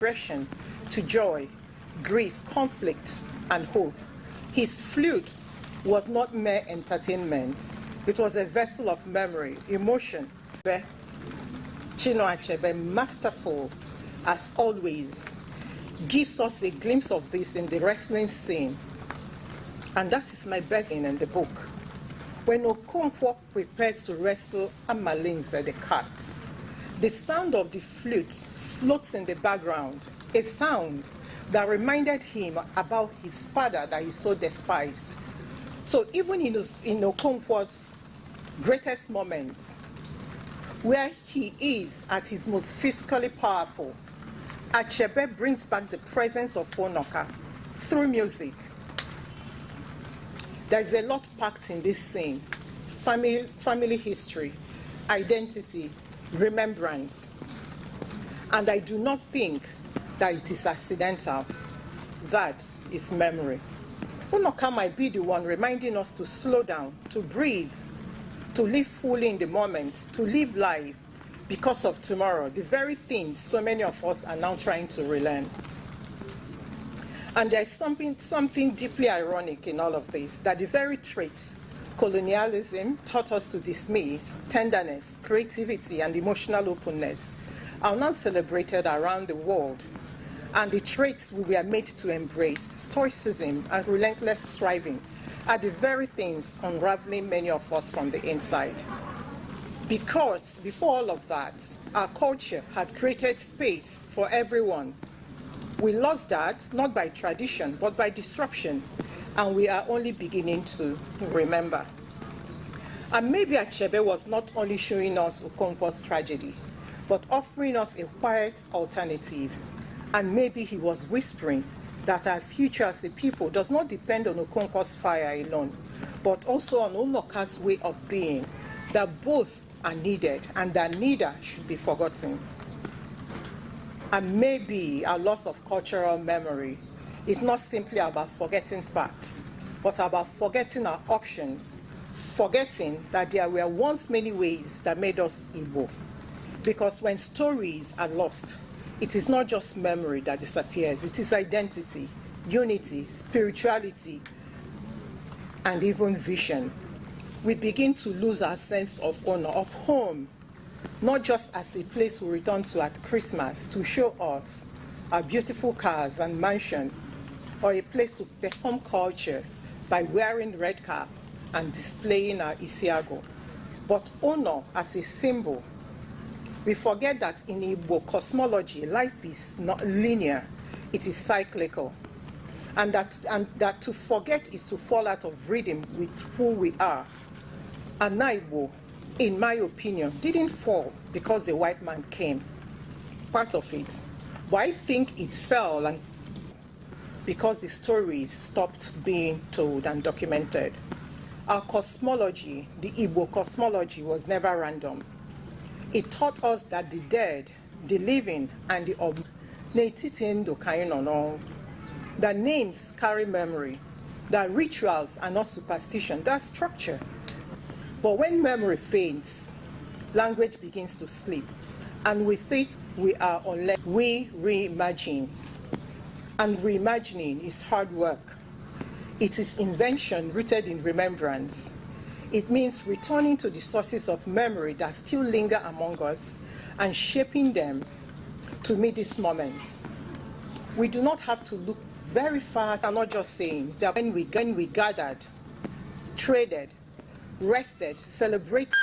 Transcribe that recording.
expression to joy, grief, conflict, and hope. His flute was not mere entertainment. It was a vessel of memory, emotion. Chinua Achebe, masterful as always, gives us a glimpse of this in the wrestling scene. And that is my best scene in the book. When Okonkwo prepares to wrestle Amalinze the cat, the sound of the flute floats in the background, a sound that reminded him about his father that he so despised. So even in Okonkwo's greatest moment, where he is at his most physically powerful, Achebe brings back the presence of Onoka through music. There's a lot packed in this scene: family history, identity, remembrance. And I do not think that it is accidental. That is memory. Onoka might be the one reminding us to slow down, to breathe, to live fully in the moment, to live life because of tomorrow, the very things so many of us are now trying to relearn. And there's something deeply ironic in all of this, that the very traits colonialism taught us to dismiss, tenderness, creativity, and emotional openness, are now celebrated around the world. And the traits we were made to embrace, stoicism and relentless striving, are the very things unraveling many of us from the inside. Because before all of that, our culture had created space for everyone. We lost that, not by tradition, but by disruption, and we are only beginning to remember. And maybe Achebe was not only showing us Okonkwo's tragedy, but offering us a quiet alternative. And maybe he was whispering that our future as a people does not depend on Okonkwo's fire alone, but also on Onoka's way of being, that both are needed and that neither should be forgotten. And maybe our loss of cultural memory is not simply about forgetting facts, but about forgetting our options, forgetting that there were once many ways that made us Igbo. Because when stories are lost, it is not just memory that disappears, it is identity, unity, spirituality, and even vision. We begin to lose our sense of honor, of home, not just as a place we return to at Christmas to show off our beautiful cars and mansion, or a place to perform culture by wearing red cap and displaying our isiago, but honor as a symbol. We forget that in Igbo cosmology, life is not linear, it is cyclical. And that to forget is to fall out of rhythm with who we are. And Igbo, in my opinion, didn't fall because the white man came. Part of it. But I think it fell because the stories stopped being told and documented. Our cosmology, the Igbo cosmology, was never random. It taught us that the dead, the living, and the that names carry memory, that rituals are not superstition, that's structure. But when memory fades, language begins to sleep, and with it, we are unless we reimagine. And reimagining is hard work. It is invention rooted in remembrance. It means returning to the sources of memory that still linger among us and shaping them to meet this moment. We do not have to look very far, and not just sayings. When we gathered, traded, rested, celebrated,